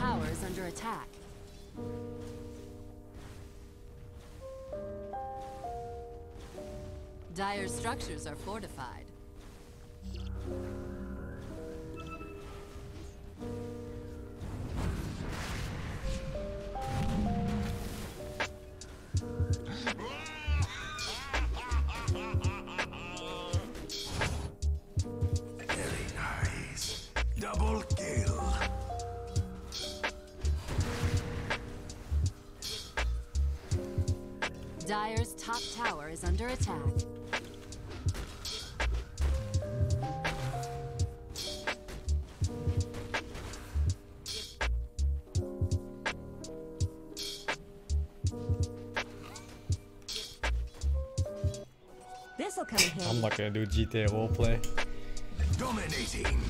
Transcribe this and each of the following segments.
tower is under attack. Dire's structures are fortified. Very nice. Double kill. Dire's top tower is under attack. This'll come in handy. I'm not gonna do GTA roleplay. Dominating.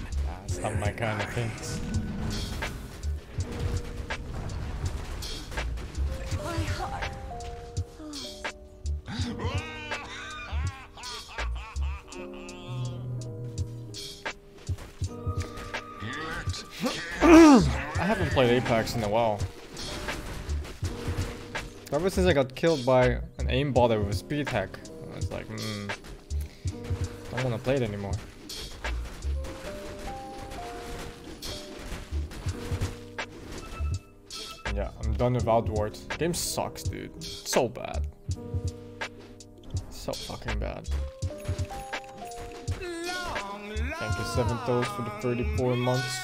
It's not my kind of thing. My heart. I haven't played Apex in a while. Ever since I got killed by an aimbotter with a speed hack, I was like, don't wanna play it anymore. Yeah, I'm done with Vods. Game sucks, dude. So bad. So fucking bad. Thank you, 7 toes for the 34 months.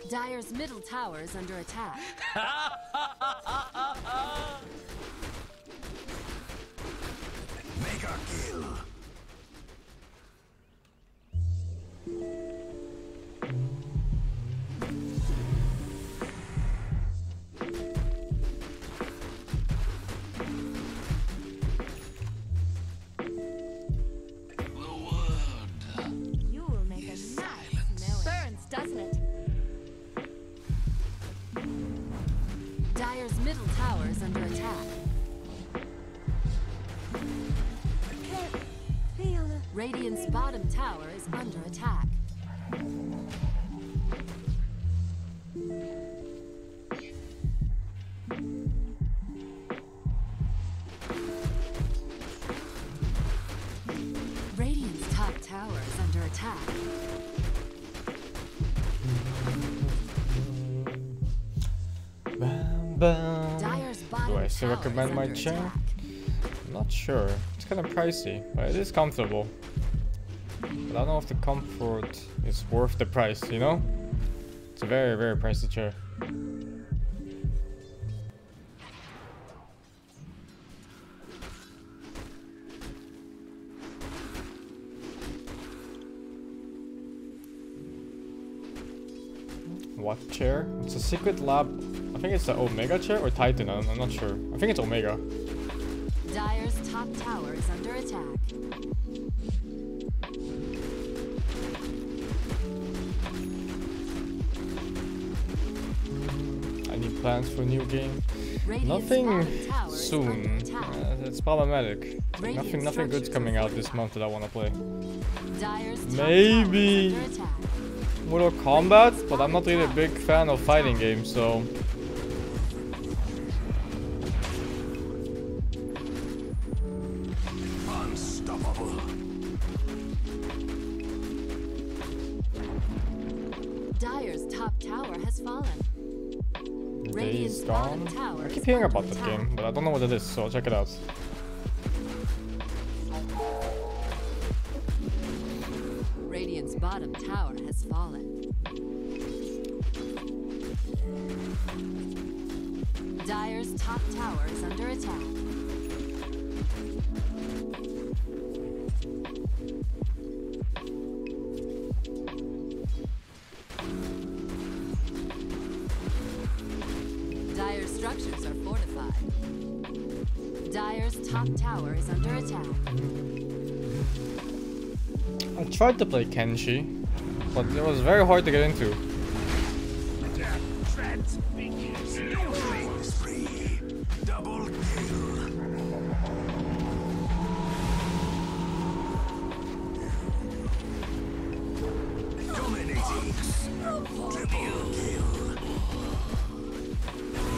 Dire's middle tower is under attack. Mega kill. You will make a nice noise. Burns, doesn't it? Dire's middle tower is under attack. Can't feel it. Radiant's bottom tower is under attack. Radiant's top tower is under attack. Dire's bottom Do I still tower recommend is my under chair? attack. I'm not sure. It's kind of pricey, but it is comfortable. But I don't know if the comfort is worth the price, you know? It's a very, very pricey chair. What chair? It's a secret lab. I think it's the Omega chair or Titan. I'm not sure. I think it's Omega. Dire's top tower is under attack. Any plans for a new game? Radiant's Nothing bottom tower is soon. under attack. It's problematic. Radiant Nothing good's structures coming are out this month that I want to play. Dire's top Maybe tower is under attack. Mortal Kombat, but I'm not really a big fan of fighting games, so Unstoppable. Dire's top tower has fallen. Radiant's Days bottom Gone. tower I is keep hearing under about that attack. game, but I don't know what it is, so I'll check it out. Radiant's bottom tower has fallen. Dire's top tower is under attack. Dire's structures are fortified. Dire's top tower is under attack. I tried to play Kenshi, but it was very hard to get into. Spree. Double kill. Dominating. Triple kill.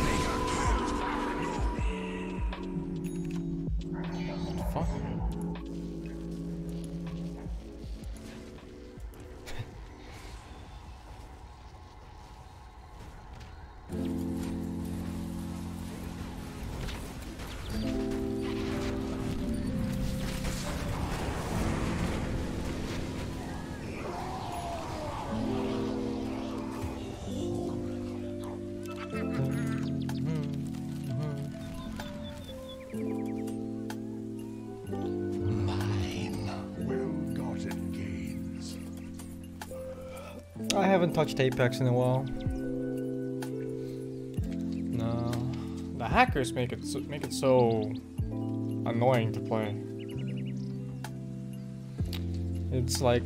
Mega kill. Fuck. Well-gotten gains. I haven't touched Apex in a while. No, the hackers make it so annoying to play. It's like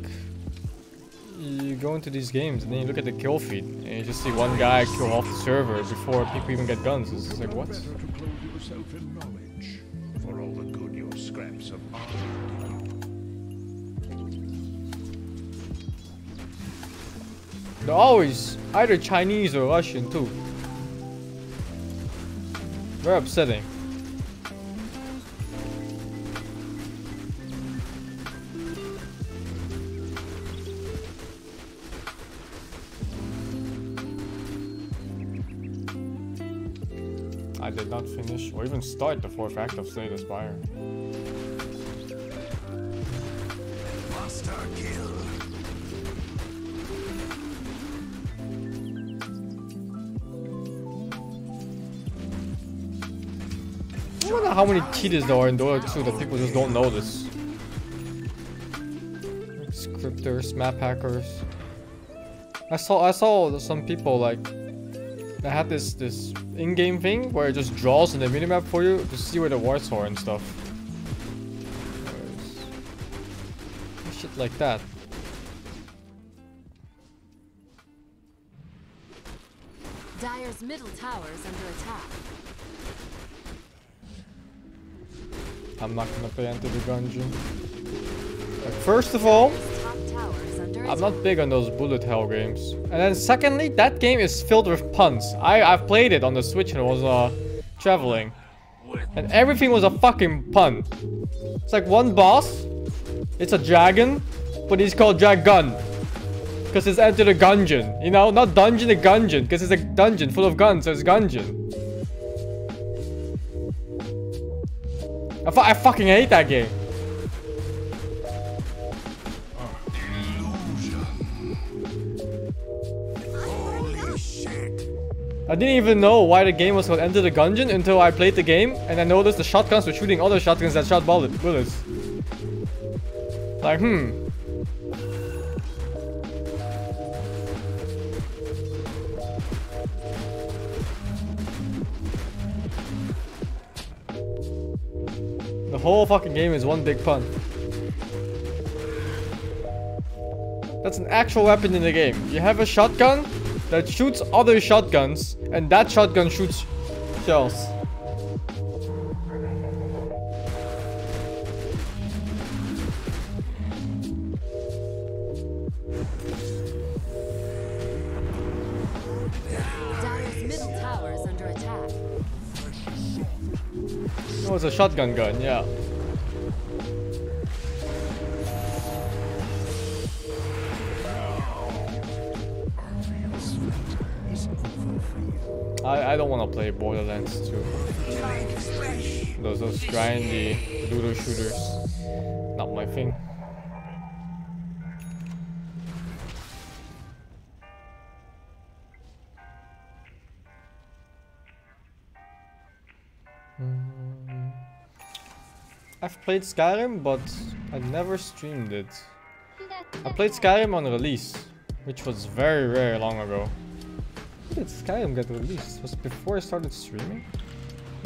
you go into these games and then you look at the kill feed and you just see one guy kill off the server before people even get guns. It's just like, what? Better to clothe yourself in knowledge for all the good your scraps of art. They're always either Chinese or Russian too. Very upsetting. I did not finish or even start the 4th act of Slay the Spire. Monster kill. I wonder how many cheaters there are in Dota 2 that people just don't notice. Like scripters, map hackers. I saw some people like they had this in-game thing where it just draws in the minimap for you to see where the wards are and stuff. Shit like that. Dire's middle tower is under attack. I'm not gonna play Enter the Gungeon. Like, first of all, Dire's top tower is under attack. I'm not big on those bullet hell games. And then secondly, that game is filled with puns. I've played it on the Switch and I was traveling. And everything was a fucking pun. It's like one boss, it's a dragon, but he's called Dragon. Because it's Enter the Gungeon. You know, not Dungeon the Gungeon, because it's a dungeon full of guns, so it's Gungeon. I fucking hate that game. Holy shit. I didn't even know why the game was called Enter the Gungeon until I played the game and I noticed the shotguns were shooting other shotguns that shot bullets. Like, The whole fucking game is one big pun. That's an actual weapon in the game. You have a shotgun that shoots other shotguns, and that shotgun shoots shells. Dire's middle tower is under attack. Oh, it's a shotgun gun, yeah. I don't want to play Borderlands 2. Those grindy doodle shooters. Not my thing. I've played Skyrim, but I never streamed it. I played Skyrim on release, which was very, very long ago. When did Skyrim get released? Was it before I started streaming?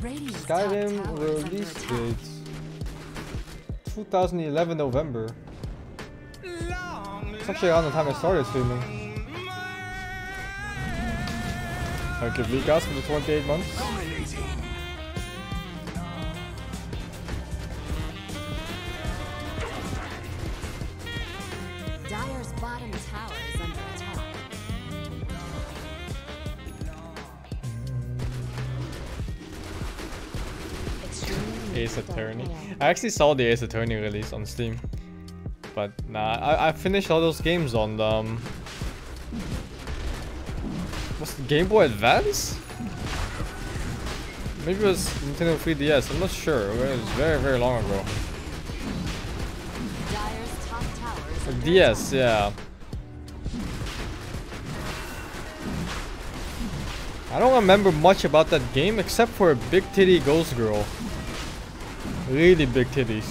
Radiant's Skyrim top tower is under release attack. date 2011 November. It's actually around the time I started streaming. Thank you, Vikas, for the 28 months. Dire's bottom tower is under attack. Ace Attorney. I actually saw the Ace Attorney release on Steam. But nah, I finished all those games on what's the Game Boy Advance? Maybe it was Nintendo 3DS, I'm not sure. It was very, very long ago. Dire's top tower is under DS, attack. yeah. I don't remember much about that game except for a big titty ghost girl. Really big titties.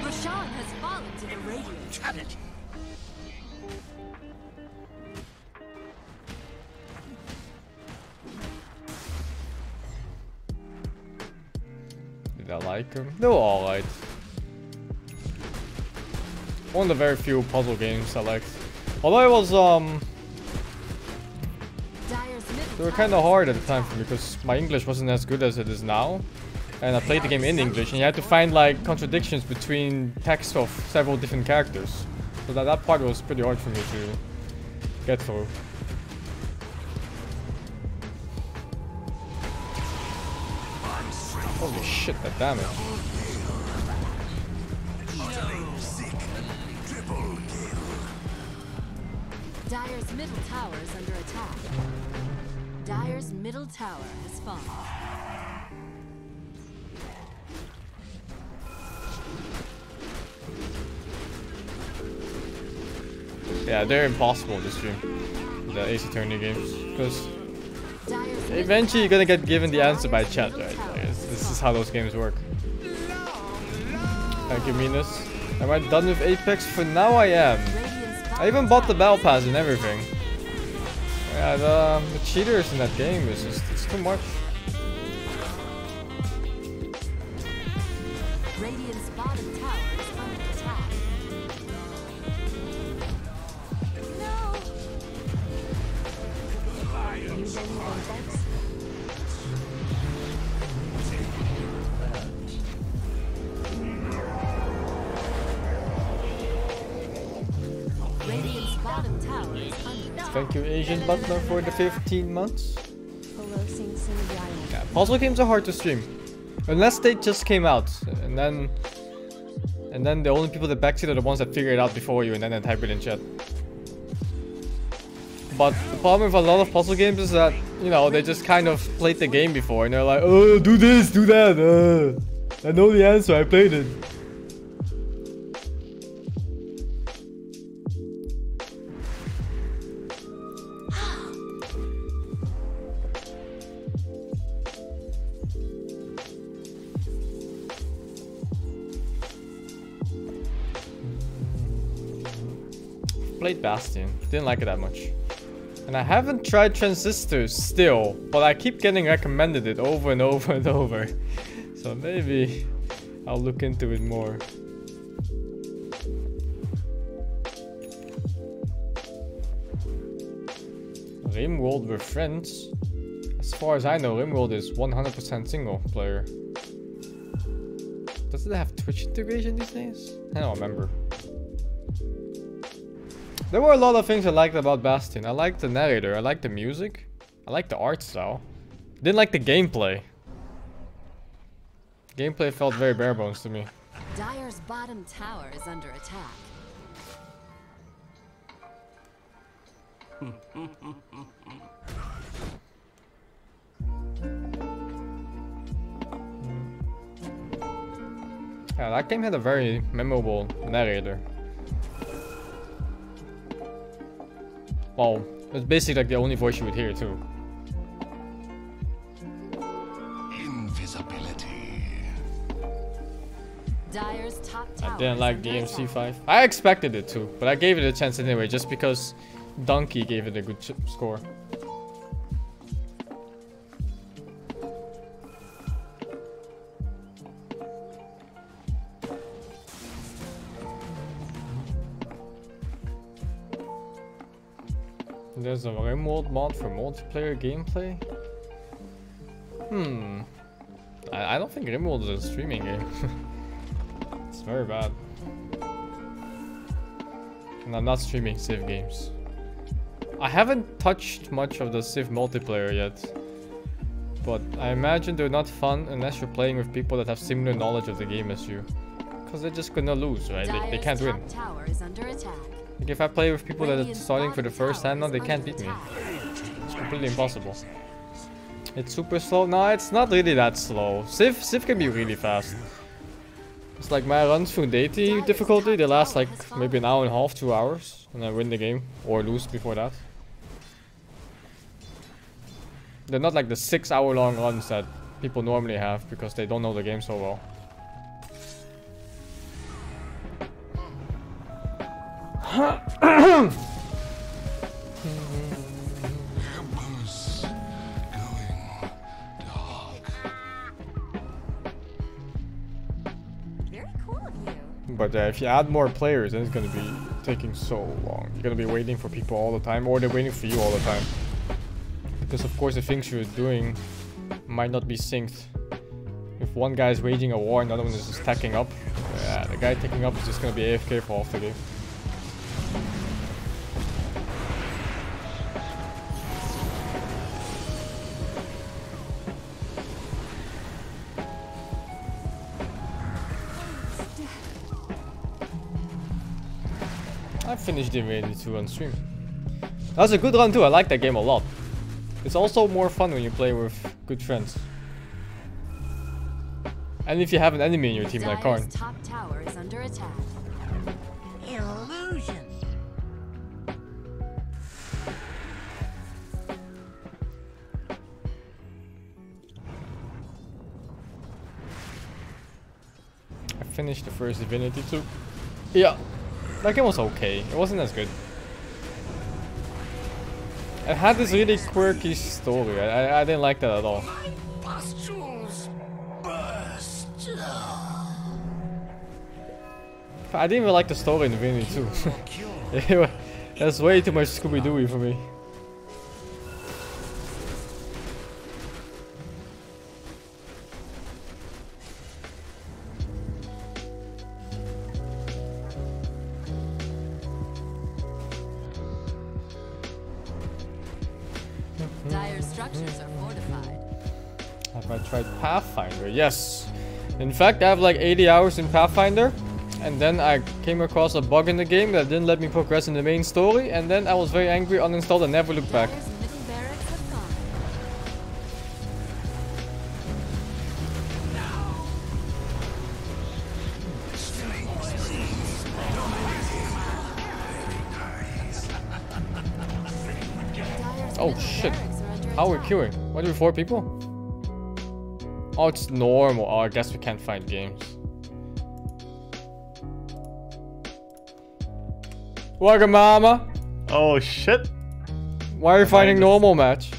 Roshan has fallen to the radiant. Did I like them? They were alright. One of the very few puzzle games I liked. Although it was Dire's middle they were tower kind of is hard at under the time attack. for me because my English wasn't as good as it is now. And I played the game in English and you had to find like contradictions between text of several different characters. So that part was pretty hard for me to get through. Holy shit, that damage. Dire's middle tower is under attack. Dire's middle tower has fallen. Yeah, they're impossible to stream. The Ace Attorney games. Because Dire's middle eventually you're tower gonna is get given the under answer by Dire's chat, middle right? tower Like, has this is fallen. how those games work. Thank you, Minas. Am I done with Apex? For now I am. Radiant's I even bottom bought the tower battle is pass under and everything. Yeah, the cheaters in that game is just, it's too much. Radiant's bottom tower is under attack. No. Using Vods. Radiant's bottom tower is under attack. Thank you, Asian Butler, for the 15 months. Hello, SingSing Giant. Yeah, puzzle games are hard to stream. Unless they just came out. And then the only people that backseat are the ones that figure it out before you and then they type it in chat. But the problem with a lot of puzzle games is that, you know, they just kind of played the game before and they're like, oh, do this, do that. I know the answer, I played it. Played Bastion, didn't like it that much. And I haven't tried Transistors still, but I keep getting recommended it over and over and over. So maybe I'll look into it more. Rimworld with friends? As far as I know, Rimworld is 100% single player. Does it have Twitch integration these days? I don't remember. There were a lot of things I liked about Bastion. I liked the narrator, I liked the music, I liked the art style. Didn't like the gameplay. Gameplay felt very bare bones to me. Dire's bottom tower is under attack. Yeah, that game had a very memorable narrator. Well, it's basically like the only voice you would hear too. Invisibility. Dyer's top I tower didn't is like under the attack. MC5. I expected it to, but I gave it a chance anyway, just because Donkey gave it a good score. There's a remote mod for multiplayer gameplay? I don't think Rimworld is a streaming game. It's very bad. And I'm not streaming Civ games. I haven't touched much of the Civ multiplayer yet. But I imagine they're not fun unless you're playing with people that have similar knowledge of the game as you. Because they're just gonna lose, right? They can't win. Tower is under attack. Like if I play with people that are starting for the first time now, they can't beat me. It's completely impossible. It's super slow. No, it's not really that slow. Civ can be really fast. It's like my runs through deity difficulty, they last like maybe an hour and a half, 2 hours. And I win the game. Or lose before that. They're not like the 6-hour long runs that people normally have because they don't know the game so well. Very cool of you. But if you add more players, then it's gonna be taking so long. You're gonna be waiting for people all the time, or they're waiting for you all the time. Because of course the things you're doing might not be synced. If one guy is waging a war and the other one is just tacking up, yeah, the guy taking up is just gonna be AFK for half the game. I finished Divinity 2 on stream. That was a good run too, I like that game a lot. It's also more fun when you play with good friends. And if you have an enemy in your team like Karn. Dyer's top tower is under attack. Illusion. I finished the first Divinity 2. Yeah, that game was okay. It wasn't as good. It had this really quirky story. I didn't like that at all. Pustules burst. I didn't even like the story in Divinity 2. That's way too much Scooby-Doo for me. Dyer's structures are fortified. Have I tried Pathfinder? Yes. In fact, I have like 80 hours in Pathfinder. And then I came across a bug in the game that didn't let me progress in the main story. And then I was very angry, uninstalled, and never looked back. Dyer's middle barracks have gone. Dyer's Oh middle shit. barracks are under How are we attack. queuing? What are we, 4 people? Oh, it's normal. Oh, I guess we can't find games. Wagamama! Oh shit! Why are you finding this. normal match?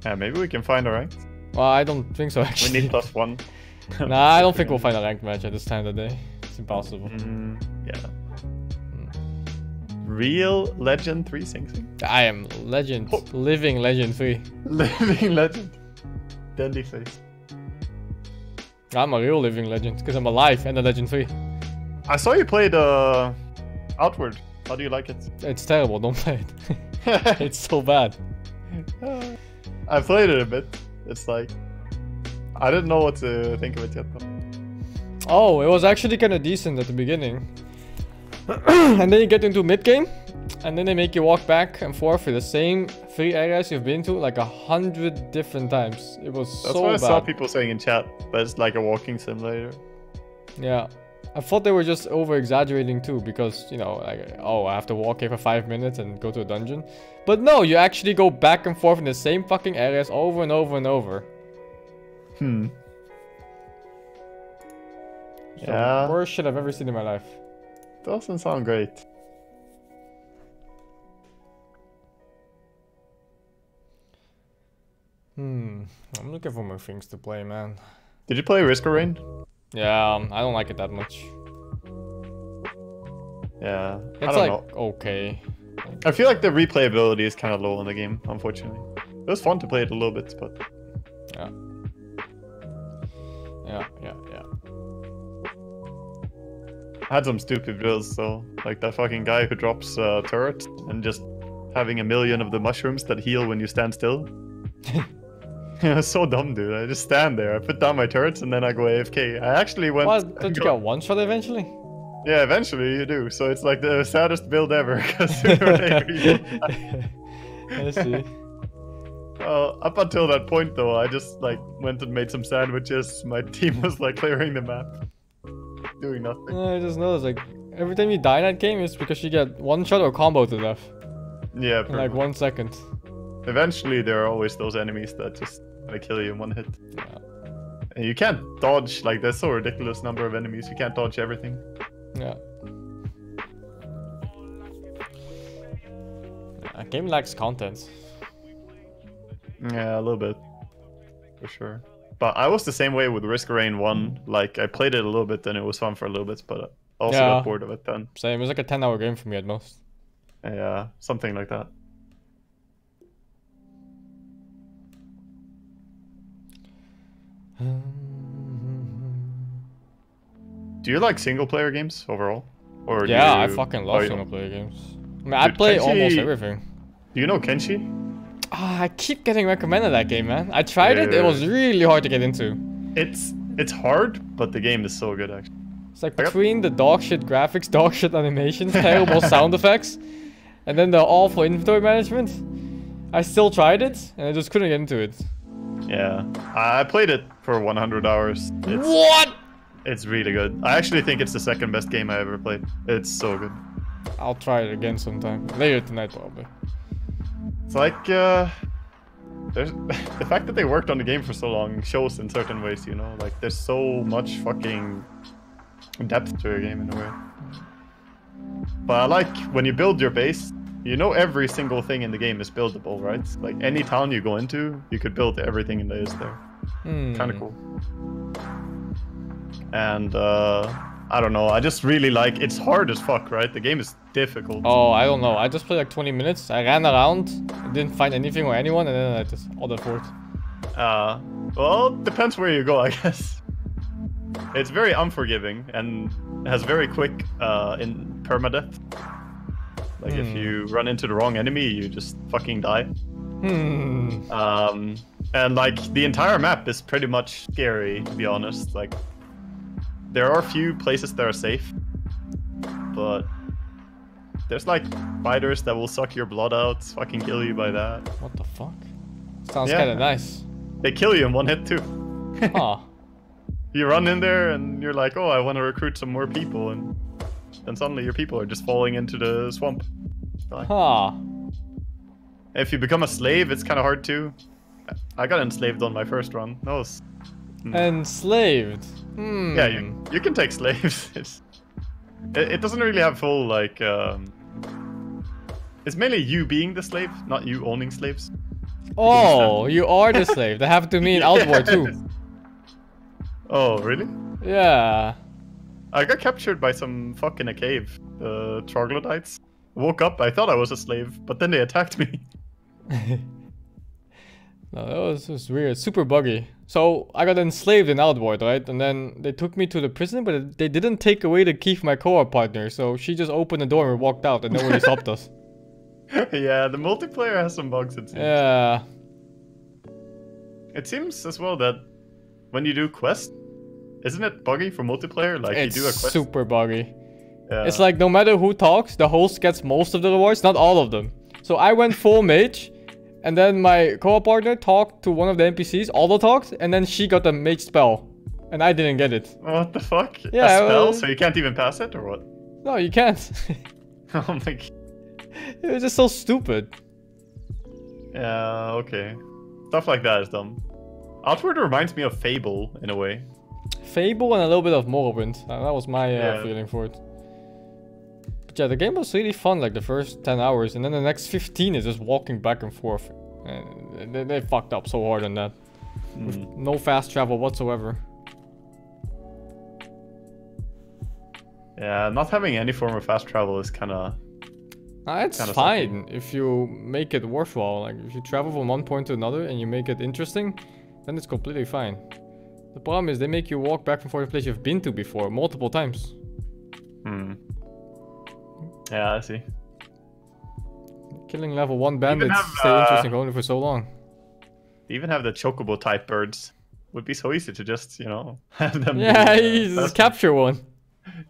Yeah, maybe we can find a ranked. Well, I don't think so We actually. need +1. Nah, I don't think we'll find a ranked match at this time of the day. It's impossible. Yeah. Real Legend 3 SingSing. I am legend. Oh. Living legend 3. Living Legend. Dandy face. I'm a real living legend because I'm alive and a legend 3. I saw you played Outward. How do you like it? It's terrible, don't play it. It's so bad. I played it a bit. It's like... I didn't know what to think of it yet though. Oh, it was actually kind of decent at the beginning. And then you get into mid-game, and then they make you walk back and forth with the same 3 areas you've been to like 100 different times. It was That's so what I saw bad. people saying in chat. That it's like a walking simulator. Yeah. I thought they were just over-exaggerating too, because, you know, like, oh, I have to walk here for 5 minutes and go to a dungeon. But no, you actually go back and forth in the same fucking areas over and over and over. It's Yeah. the worst shit I've ever seen in my life. Doesn't sound great. I'm looking for more things to play, man. Did you play Risk of Rain? Yeah, I don't like it that much. Yeah, I It's don't like, know. okay. I feel like the replayability is kind of low in the game, unfortunately. It was fun to play it a little bit, but... Yeah. Yeah. I had some stupid builds, though. Like that fucking guy who drops turret and just having a million of the mushrooms that heal when you stand still. It was so dumb, dude. I just stand there. I put down my turrets and then I go AFK. I actually went... What? Don't you get one shot eventually? Yeah, eventually you do. So it's like the saddest build ever, because sooner or later you die. I see. Up until that point, though, I just like went and made some sandwiches. My team was like clearing the map, doing nothing. I just noticed, like, every time you die in that game, it's because you get one shot or combo to death. Yeah, In pretty like much. 1 second. Eventually, there are always those enemies that just gonna kill you in one hit. Yeah. And you can't dodge, like, there's so ridiculous number of enemies, you can't dodge everything. Yeah. A game lacks content. Yeah, a little bit. For sure. But I was the same way with Risk of Rain 1. Like, I played it a little bit and it was fun for a little bit, but I also Yeah. got bored of it then. Same, it was like a 10-hour game for me at most. Yeah, something like that. Do you like single-player games overall? Or do Yeah, I you... fucking oh, love you- single-player games. I mean, I Dude, play Kenshi- almost everything. Do you know Kenshi? I keep getting recommended that game, man. I tried it, it was really hard to get into. It's hard, but the game is so good, actually. It's like between the dog shit graphics, dog shit animations, terrible sound effects, and then the awful inventory management. I still tried it, and I just couldn't get into it. Yeah, I played it for 100 hours. What? It's really good. I actually think it's the second best game I ever played. It's so good. I'll try it again sometime. Later tonight, probably. It's like, there's the fact that they worked on the game for so long shows in certain ways, you know? Like, there's so much fucking depth to a game in a way. But I like, when you build your base, you know every single thing in the game is buildable, right? Like, any town you go into, you could build everything that is there. Kinda cool. And, I don't know, I just really like, it's hard as fuck, right? The game is difficult. Oh, I don't know. I just played like 20 minutes. I ran around, didn't find anything or anyone, and then I just ordered for it. Well, depends where you go, I guess. It's very unforgiving and has very quick in permadeath. Like if you run into the wrong enemy, you just fucking die. And like the entire map is pretty much scary, to be honest. Like there are a few places that are safe, but there's like spiders that will suck your blood out, fucking kill you by that. What the fuck? Sounds Yeah. kinda nice. They kill you in one hit too. Huh. You run in there and you're like, oh, I want to recruit some more people, and then suddenly your people are just falling into the swamp. Like, Huh. if you become a slave, it's kind of hard too. I got enslaved on my first run. That was... Enslaved. Yeah, you can take slaves. It doesn't really have full, like... It's mainly you being the slave, not you owning slaves. Oh, you are the slave. That happened to me in Outboard too. Oh, really? Yeah. I got captured by some fuck in a cave. The troglodytes. Woke up, I thought I was a slave, but then they attacked me. No, that was just weird. Super buggy. So, I got enslaved in Outboard, right? And then they took me to the prison, but they didn't take away the key from my co-op partner. So, she just opened the door and walked out and nobody stopped us. Yeah, the multiplayer has some bugs, it seems. Yeah. It seems as well that when you do quests, isn't it buggy for multiplayer? Like It's you do a quest. super buggy. Yeah. It's like no matter who talks, the host gets most of the rewards, not all of them. So I went full mage, and then my co-op partner talked to one of the NPCs, all talked, and then she got the mage spell. And I didn't get it. What the fuck? Yeah, a spell? well- So you can't even pass it, or what? No, you can't. Oh my god. It was just so stupid. Yeah, okay. Stuff like that is dumb. Outward reminds me of Fable, in a way. Fable and a little bit of Morrowind. That was my Yeah. feeling for it. But yeah, the game was really fun, like the first 10 hours, and then the next 15 is just walking back and forth. And they fucked up so hard on that. With no fast travel whatsoever. Yeah, not having any form of fast travel is kind of... It's Kinda fine if you make it worthwhile. Like if you travel from one point to another and you make it interesting, then it's completely fine. The problem is they make you walk back and forth to a place you've been to before multiple times. Yeah, I see. Killing level 1 bandits have, stay interesting only for so long. They even have the chocobo type birds. Would be so easy to just, you know, have them. Yeah, do, you just fast- capture one.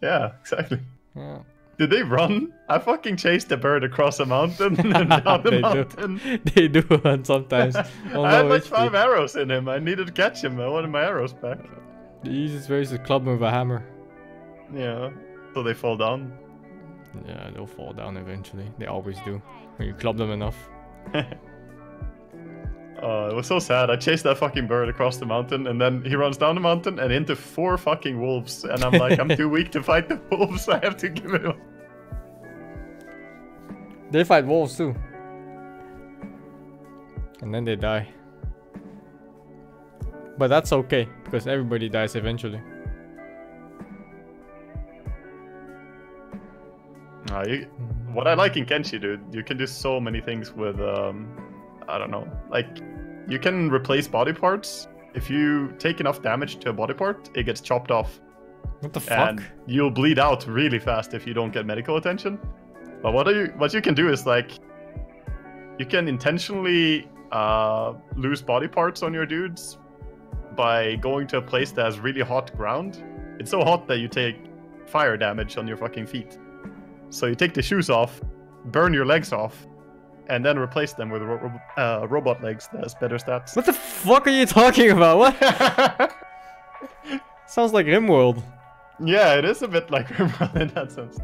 Yeah, exactly. Yeah. Did they run? I fucking chased a bird across a mountain and down the They do. mountain. They do run sometimes. Oh, I had no, like HP. 5 arrows in him. I needed to catch him. I wanted my arrows back. The easiest way is to club them with a hammer. Yeah. So they fall down. Yeah, they'll fall down eventually. They always do. When you club them enough. It was so sad. I chased that fucking bird across the mountain, and then he runs down the mountain and into 4 fucking wolves. And I'm like, I'm too weak to fight the wolves. I have to give it up. They fight wolves too. And then they die. But that's okay, because everybody dies eventually. What I like in Kenshi, dude, you can do so many things with, I don't know, like, you can replace body parts. If you take enough damage to a body part, it gets chopped off. What the fuck? And you'll bleed out really fast if you don't get medical attention. But what you can do is, like, you can intentionally lose body parts on your dudes by going to a place that has really hot ground. It's so hot that you take fire damage on your fucking feet. So you take the shoes off, burn your legs off, and then replace them with robot legs that has better stats. What the fuck are you talking about? What? Sounds like RimWorld. Yeah, it is a bit like RimWorld in that sense.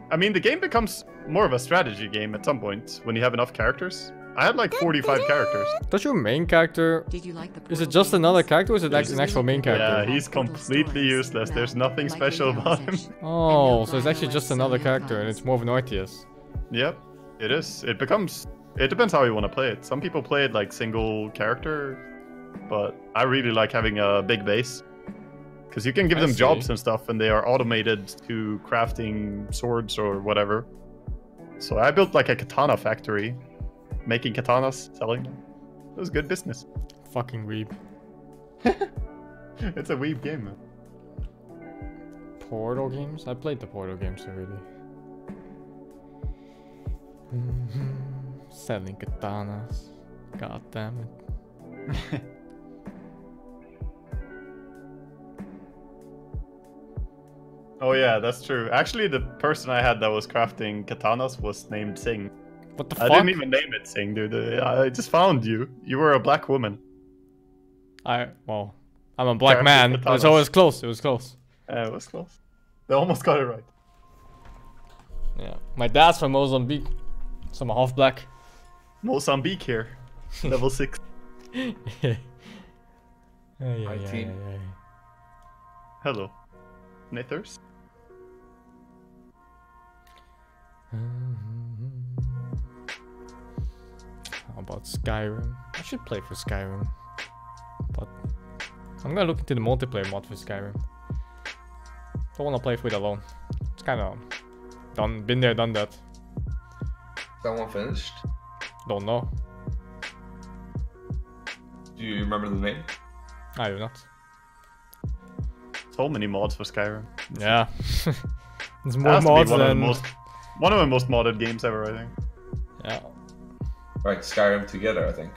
I mean, the game becomes more of a strategy game at some point when you have enough characters. I had like 45 characters. Does your main character... Did you like the Is it portal just games? another character or is it like an actual main Yeah, character? he's completely useless. There's nothing special about him. Oh, so it's actually just another character and it's more of an RTS. Yep, it is. It depends how you want to play it. Some people play it like single character, but I really like having a big base. Because you can give I them see. jobs and stuff, and they are automated to crafting swords or whatever. So I built like a katana factory, making katanas, selling them. It was good business. Fucking weeb. It's a weeb game, man. Portal games? I played the Portal games already. Selling katanas. God damn it. Oh yeah, that's true. Actually, the person I had that was crafting katanas was named Sing. What the I fuck? didn't even name it Sing, dude. I just found you. You were a black woman. Well, I'm a black Character man, katanas. so it was close, it was close. It was close. They almost got it right. Yeah. My dad's from Mozambique, so I'm half black. Mozambique here. Level 6. Yeah. Hello. Nithers? How about Skyrim? I should play for Skyrim. But I'm gonna look into the multiplayer mod for Skyrim. Don't wanna play for it alone. It's kinda been there, done that. Someone finished? Don't know. Do you remember the name? I do not. So many mods for Skyrim. Yeah. There's It more has to be mods one of the than... one of the most modded games ever, I think. Yeah. Right, Skyrim Together, I think.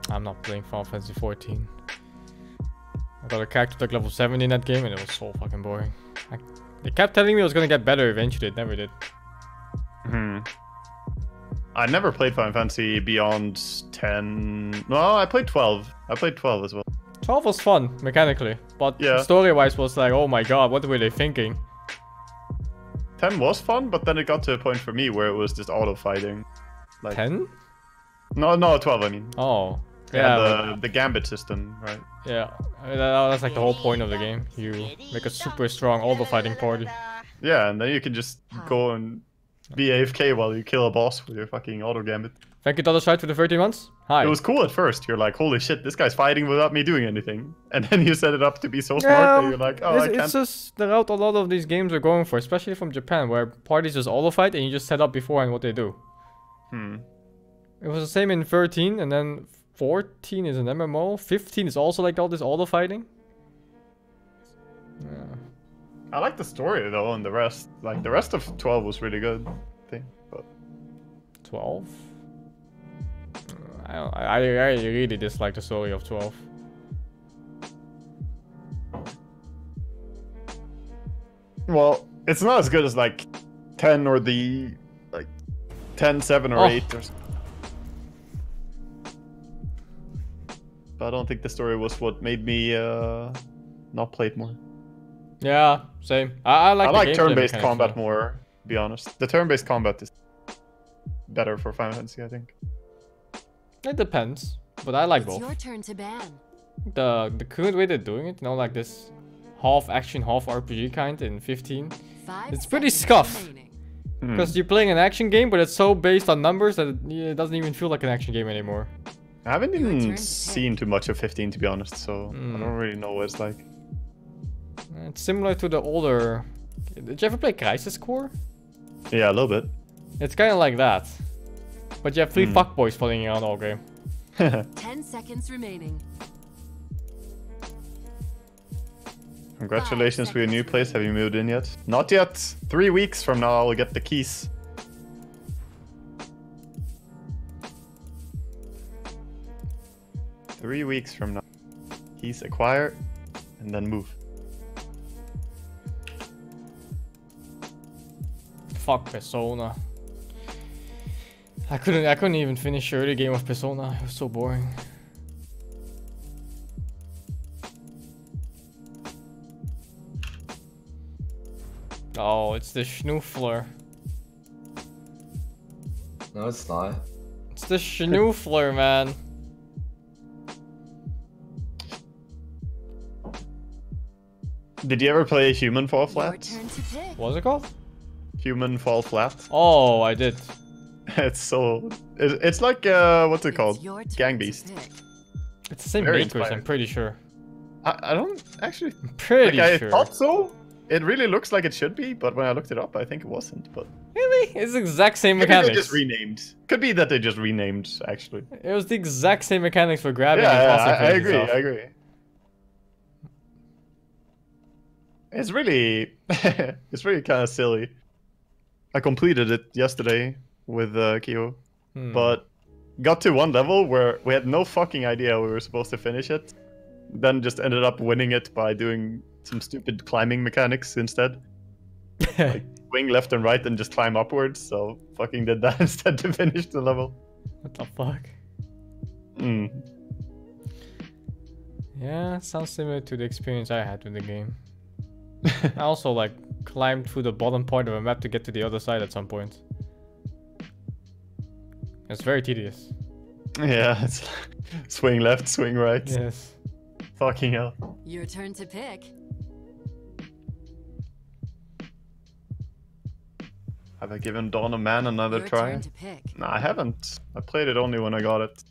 I'm not playing Final Fantasy 14. I got a character like level 70 in that game and it was so fucking boring. They kept telling me it was gonna get better eventually, it never did. I never played Final Fantasy beyond 10. No, I played 12. I played 12 as well. 12 was fun, mechanically, but Yeah. story-wise was like, oh my god, what were they thinking? 10 was fun, but then it got to a point for me where it was just auto fighting. Like, 10? No, 12. I mean. Oh. Yeah, Yeah, the gambit system, right? yeah. That's like the whole point of the game. You make a super strong all the fighting party. Yeah, and then you can just go and be AFK while you kill a boss with your fucking auto gambit. Thank you, Other Side, for the 30 months. Hi. It was cool at first. You're like, holy shit, this guy's fighting without me doing anything. And then you set it up to be so smart that you're like, oh, I can't. It's just the route a lot of these games are going for, especially from Japan, where parties just auto fight and you just set up beforehand what they do. It was the same in 13, and then 14 is an MMO. 15 is also like all this auto fighting. Yeah. I like the story though, and the rest. Like the rest of 12 was really good, I think. But 12? I really dislike the story of 12. well, it's not as good as like 10 or the like 10, 7 or 8 or something. But I don't think the story was what made me not play it more. Yeah, same. I like turn-based combat more, to be honest. The turn-based combat is better for Final Fantasy, I think. It depends, but I like It's both. your turn to ban. The current way they're doing it, like this half action, half RPG kind in 15. 5 It's pretty seconds scuff. remaining. Because you're playing an action game, but it's so based on numbers that it doesn't even feel like an action game anymore. I haven't Your turn even to seen too much of 15, to be honest, so I don't really know what it's like. It's similar to the older... Did you ever play Crisis Core? Yeah, a little bit. It's kind of like that. But you have 3 fuckboys following you around all game. 10 seconds remaining. Congratulations for your new place. Have you moved in yet? Not yet. 3 weeks from now, I'll get the keys. Three weeks from now. Keys acquire and then move. Fuck Persona. I couldn't even finish the early game of Persona. It was so boring. Oh, it's the Schnoofler. No, it's not. It's the Schnoofler, man. Did you ever play Human Fall Your Flat? turn to pick. What's it called? Human Fall Flat. Oh, I did. It's so... It's like, what's it called? It's your turn Gang to Beast. pick. It's the same Very makers, I'm inspired. pretty sure. I don't actually... I'm pretty Like, I sure. thought so. It really looks like it should be, but when I looked it up, I think it wasn't. But Really? It's the exact same maybe they mechanics. just renamed. Could be that they just renamed, actually. It was the exact same mechanics for grabbing and Yeah, tossing I things and agree. stuff. I agree. It's really, it's really kind of silly. I completed it yesterday with Kyo, but got to one level where we had no fucking idea we were supposed to finish it. Then just ended up winning it by doing some stupid climbing mechanics instead. Like swing left and right and just climb upwards. So fucking did that instead to finish the level. What the fuck? Mm. Yeah, sounds similar to the experience I had with the game. I also like climbed through the bottom point of a map to get to the other side at some point. It's very tedious. Yeah, it's swing left, swing right. Yes. Fucking hell. Your turn to pick. Have I given Dawn of Man another Your try? turn to pick. No, I haven't. I played it only when I got it.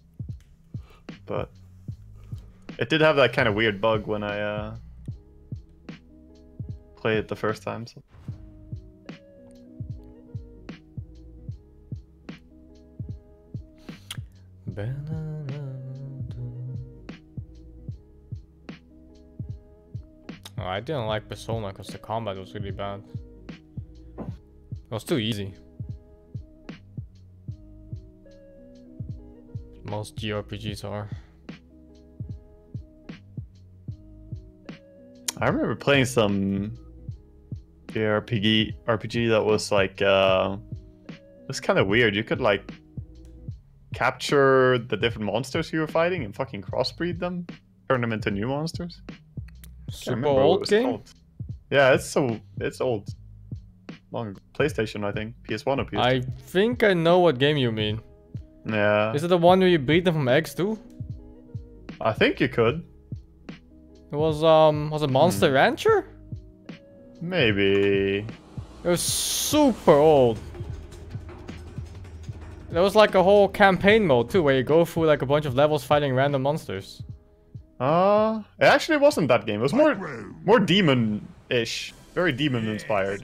But it did have that kind of weird bug when I played it the first time. So. Oh, I didn't like Persona because the combat was really bad. It was too easy. Most JRPGs are. I remember playing some RPG that was like it was kind of weird. You could like capture the different monsters you were fighting and fucking crossbreed them, turn them into new monsters. Can't Super remember what it old was game? called. Yeah, it's old. Long ago. PlayStation, I think. PS1 or PS2. I think I know what game you mean. Yeah. Is it the one where you breed them from eggs too? I think you could. It was it Monster Rancher? Maybe. It was super old. There was like a whole campaign mode too, where you go through like a bunch of levels fighting random monsters. It actually wasn't that game. It was more demon-ish. Very demon-inspired.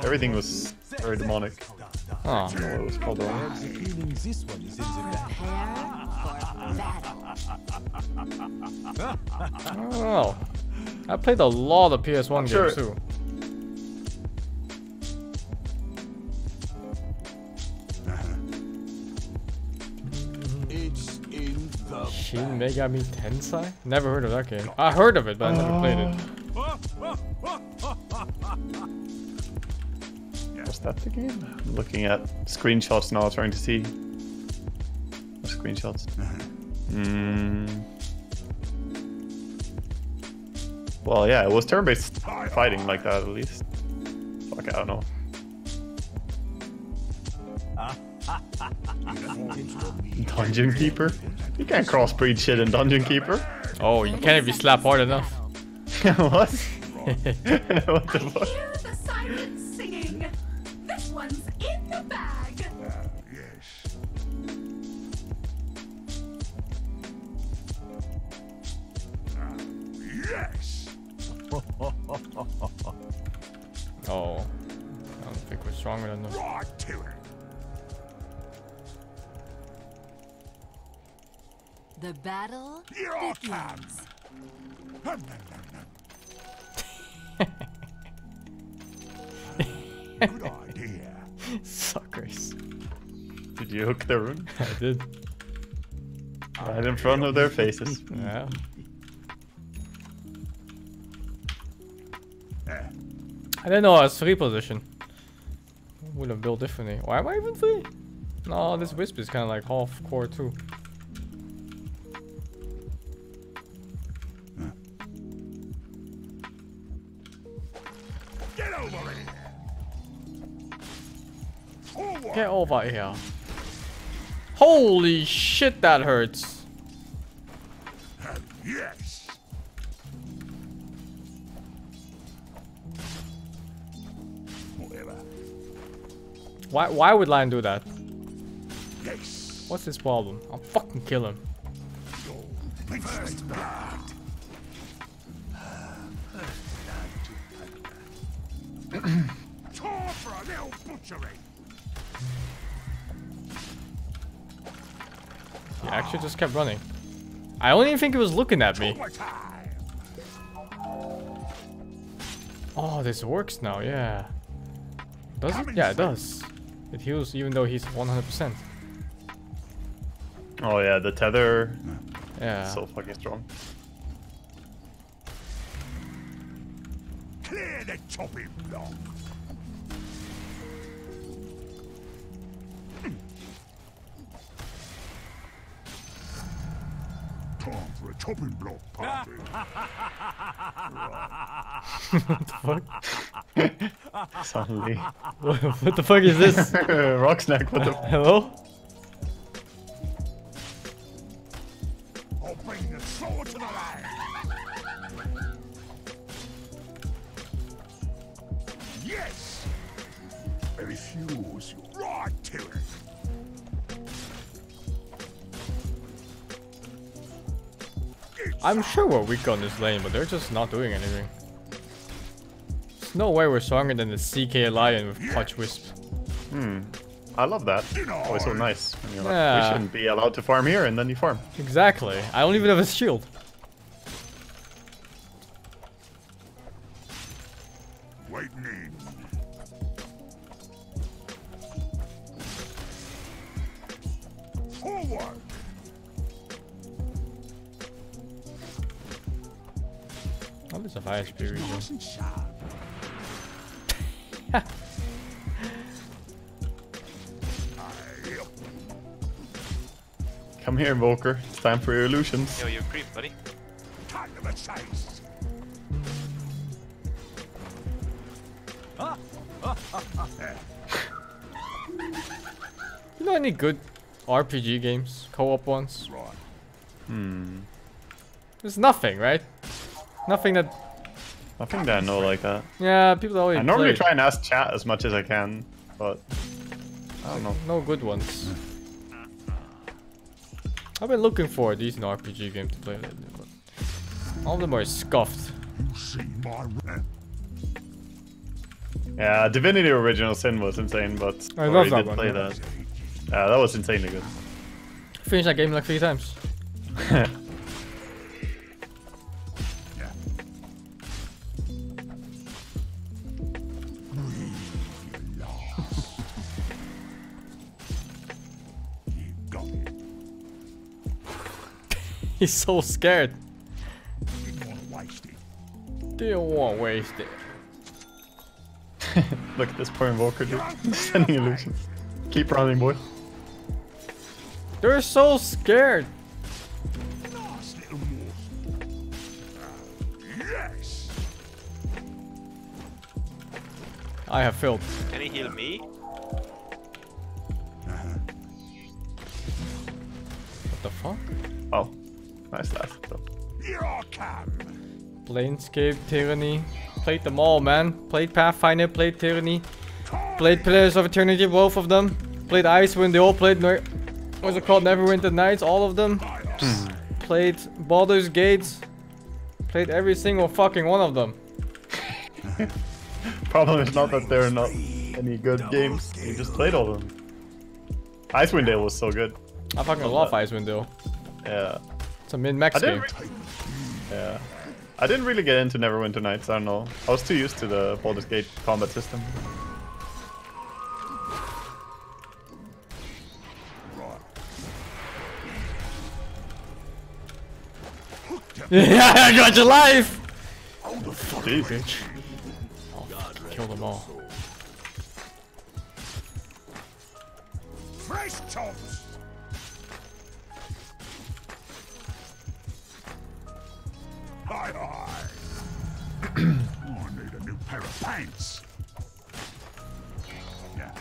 Everything was very demonic. Oh. I don't know what it was called though. Oh. I played a lot of PS1 games too. Shin Megami Tensei? Never heard of that game. I heard of it, but I never played it. Was that the game? I'm looking at screenshots now, trying to see. Screenshots. Well, yeah, it was turn-based fighting like that at least. Fuck, I don't know. Dungeon Keeper? You can't crossbreed shit in Dungeon Keeper. Oh, you can't if you slap hard enough. What? What the fuck? Hear the sirens singing. This one's in the bag. Yes. Yes. Oh. I don't think we're stronger than them. Right to it. The battle Here I come. begins. Good idea. Suckers. Did you hook the rune? I did. Right in front of their faces. Yeah. I didn't know I was 3 position. Would have built differently. Why am I even 3? No, this Wisp is kind of like half core too. Get over here. Forward. Get over here. Holy shit, that hurts. Yes. Whatever. Why would Lion do that? Yes. What's his problem? I'll fucking kill him. First blood. Time for a little butchery. He actually just kept running. I don't even think he was looking at me. Overtime. Oh, this works now, yeah. Does it? Yeah, it does. It heals even though he's 100%. Oh yeah, the tether. Yeah. So fucking strong. Clear the chopping block. Time for a chopping block party. What the fuck? Suddenly. What the fuck is this? Rock snack, what the Hello? I'll bring the sword to the land. Yes. I refuse you. Right to it. I'm sure we're weak on this lane, but they're just not doing anything. There's no way we're stronger than the CK Lion with Clutch Wisp. I love that. Always so nice. When you're like, Yeah. we shouldn't be allowed to farm here, and then you farm. Exactly. I don't even have a shield. Waiting in. Forward. Oh, there's a fire spirit. Nice and sharp. Come here, Invoker. It's time for your illusions. Yo, you creep, buddy. Cut to the chase. You know any good RPG games, co-op ones. Hmm. There's nothing, right? Nothing that. Nothing that I know like that. Yeah, people always. I normally try and ask chat as much as I can, but I don't know. No good ones. I've been looking for a decent RPG game to play lately, but all of them are scuffed. Yeah, Divinity Original Sin was insane, but I love that did one. play that. Yeah, that was insanely good. Finished that game like 3 times. He's so scared. Didn't want to waste it. Look at this poor invoker, dude. Sending illusions. Keep running, boy. They're so scared. I have failed. Can he heal me? What the fuck? Oh, nice laugh. Planescape, Tyranny. Played them all, man. Played Pathfinder, played Tyranny. Played Pillars of Eternity, both of them. Played Icewind, they all played... What's it called? Neverwinter Nights, all of them. Played Baldur's Gate. Played every single fucking one of them. Problem is not that there are not any good games. You just played all of them. Icewind Dale was so good. I fucking love Icewind Dale. Yeah. It's a min-max game. Yeah. I didn't really get into Neverwinter Nights, I don't know. I was too used to the Baldur's Gate combat system. Yeah, I got your life! Jeez. Bitch. Oh, kill them all. Fresh tops. Hi, hi. I need a new pair of pants. Yeah.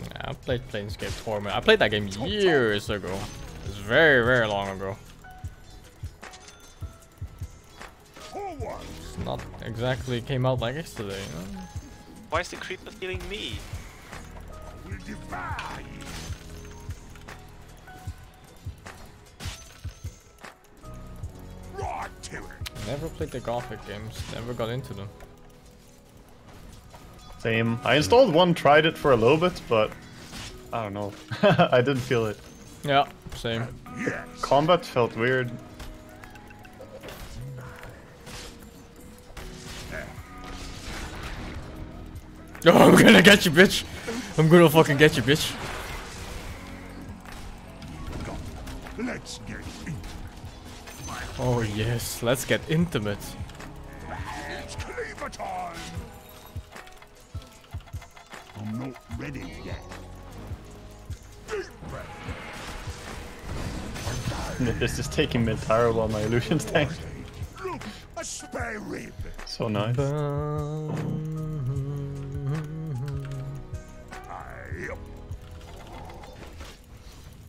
Yeah, I played Planescape Torment. I played that game years ago. It was very, very long ago. Forward. It's not exactly came out like yesterday, you know? Why is the creeper healing me? We divide. Right to it. Never played the Gothic games. Never got into them. Same. I installed one, tried it for a little bit, but I don't know. I didn't feel it. Yeah, same. Yes. Combat felt weird. Oh, I'm gonna get you, bitch. I'm gonna fucking get you, bitch. Let's get into Oh yes, let's get intimate. It's cleaver time. I'm not ready yet. Deep breath. This is taking me terrible on my illusions tank. Look, a spare rib. So nice.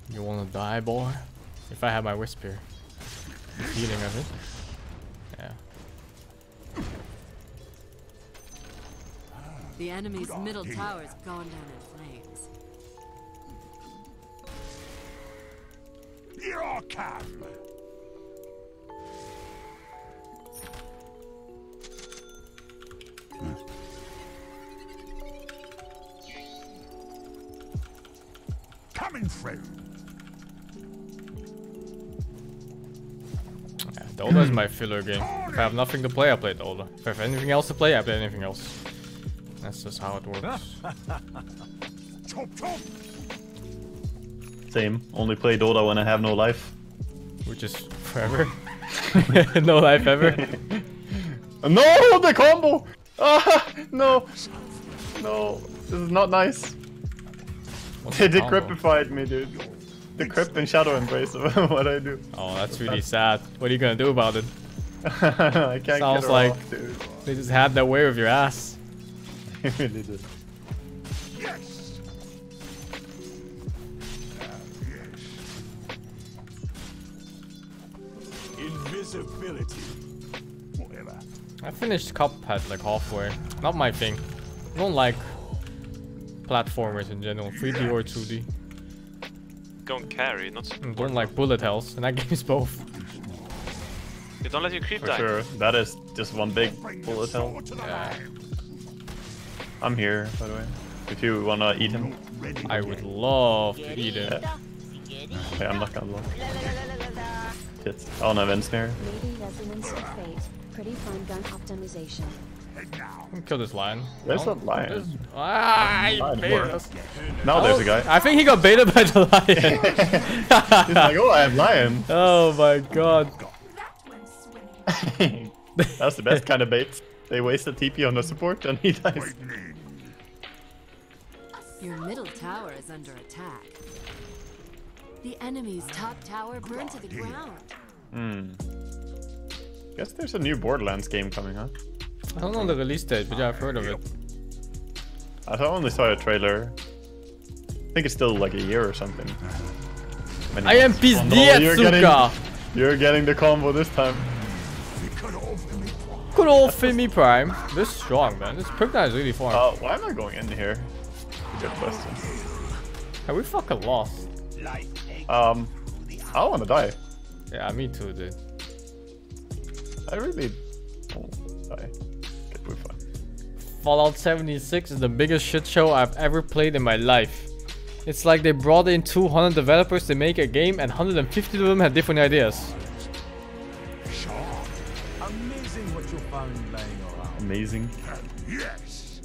You wanna die, boy? If I had my whisper. Healing of it. Yeah. The enemy's middle tower's gone down in flames. Here I come. Coming through. Yeah, Dota is my filler game. If I have nothing to play, I play Dota. If I have anything else to play, I play anything else. That's just how it works. Chop chop. Same. Only play Dota when I have no life. Which is forever. No life ever. No, the combo! Ah, no. No, this is not nice. What's They the combo? decrypified me, dude. Decrypt and Shadow Embrace of what I do. Oh, that's really sad. What are you gonna do about it? I can't Sounds get her like- off, dude. They just had their way with your ass. It really did. Yes. Invisibility. Whatever. I finished Cuphead like halfway. Not my thing. I don't like platformers in general, 3D or 2D. Go and carry, not I don't like bullet hells, and that game is both. You don't let your creep For die. sure. That is just one big bullet hell. Yeah. I'm here, by the way. If you wanna eat him. I would love to eat it. Okay, I'm not gonna look. Tits. Oh no, Snare. Lady Resonance of Fate. Pretty fun gun optimization. Kill this lion. There's No? a lion. Ah, he Lion baited works. us. Now there's a guy. I think he got baited by the lion. He's like, oh, I have lion. Oh my god. That's the best kind of bait. They waste a TP on the support and he dies. Your middle tower is under attack. The enemy's top tower burned to the ground. Guess there's a new Borderlands game coming, huh? I don't know the release date, but yeah, I've heard of it. I only saw a trailer. I think it's still like a year or something. Many I am months. Oh, no, Pizdietsuka! you're getting the combo this time. Good old Fimi Prime. This is strong, man. This perk is really far. Oh, why am I going in here? Good question. Yeah, we fucking lost. I don't wanna die. Yeah, me too, dude. I really don't die. Okay, we're fine. Fallout 76 is the biggest shit show I've ever played in my life. It's like they brought in 200 developers to make a game and 150 of them had different ideas. Amazing what you found laying around. Amazing. Yes.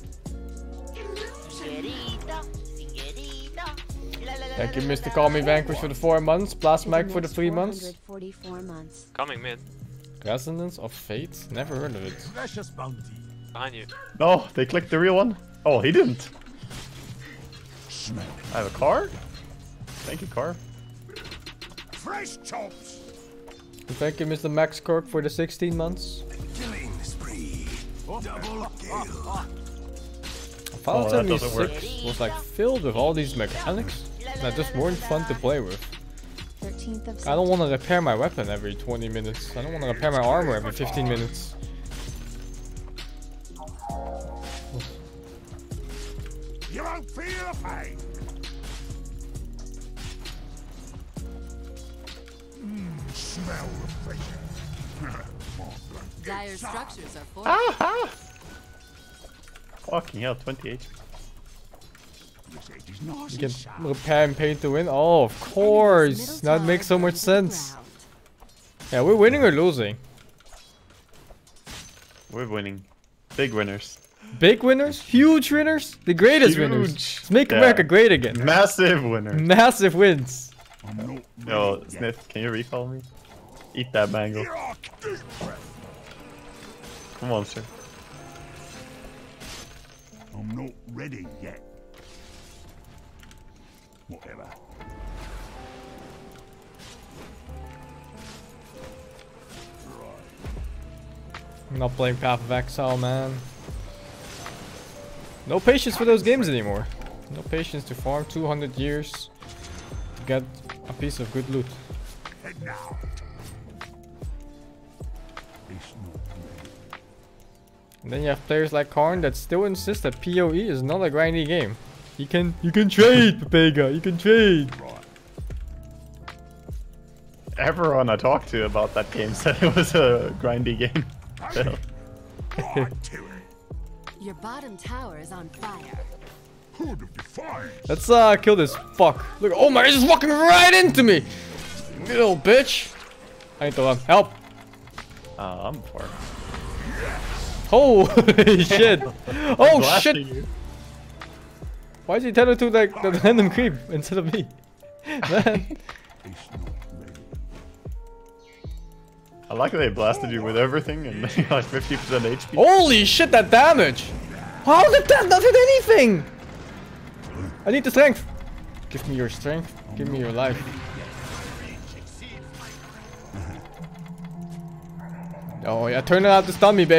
Thank you, Mr. Call Me Vanquish for the 4 months, Blast Mike for the 3 months. 444 months. Coming mid. Resonance of Fate? Never heard of it. Precious bounty. Behind you. No, they clicked the real one. Oh, he didn't. Smell. I have a car? Thank you, car. Fresh chops. Thank you, Mr. Max Kirk for the 16 months. Killing spree. Double kill. Fallout that doesn't work. 76 was like filled with all these mechanics that just weren't fun to play with. 13th of I don't want to repair my weapon every 20 minutes. I don't want to repair my armor every 15 minutes. You won't feel the pain. Smell the fish. Dire structures are fortified. Fucking hell, 20 HP. This edge is nice You and can sharp. repair and paint to win. Oh, of course. That makes so much sense. Yeah, we're winning or losing. We're winning. Big winners. Big winners, huge winners, the greatest winners. Huge. Let's make Yeah. America great again. Massive winners. Massive wins. I'm not Yo, ready Smith, can you recall me? Eat that mango. yet. Come on, sir. I'm not ready yet. Whatever. I'm not playing Path of Exile, man. No patience for those games anymore. No patience to farm 200 years to get a piece of good loot. Head now. It's not ready. And then you have players like Karn that still insist that PoE is not a grindy game. You can trade, Pepega, you can trade. Right. Everyone I talked to about that game said it was a grindy game. So, Right to it. Your bottom tower is on fire. Hood of defiance. Let's kill this fuck. Look, oh my, he's just walking right into me. You little bitch. I need to run. Help. I'm for it. Holy shit. Oh shit. Blasting you. Why is he telling to like the random creep instead of me? Man. It's not ready. I like that they blasted you with everything and you got like 50% HP. Holy shit, that damage. How did that not hit anything? I need the strength. Give me your strength. Give me your life. Oh yeah, turn it out to stun me, baby.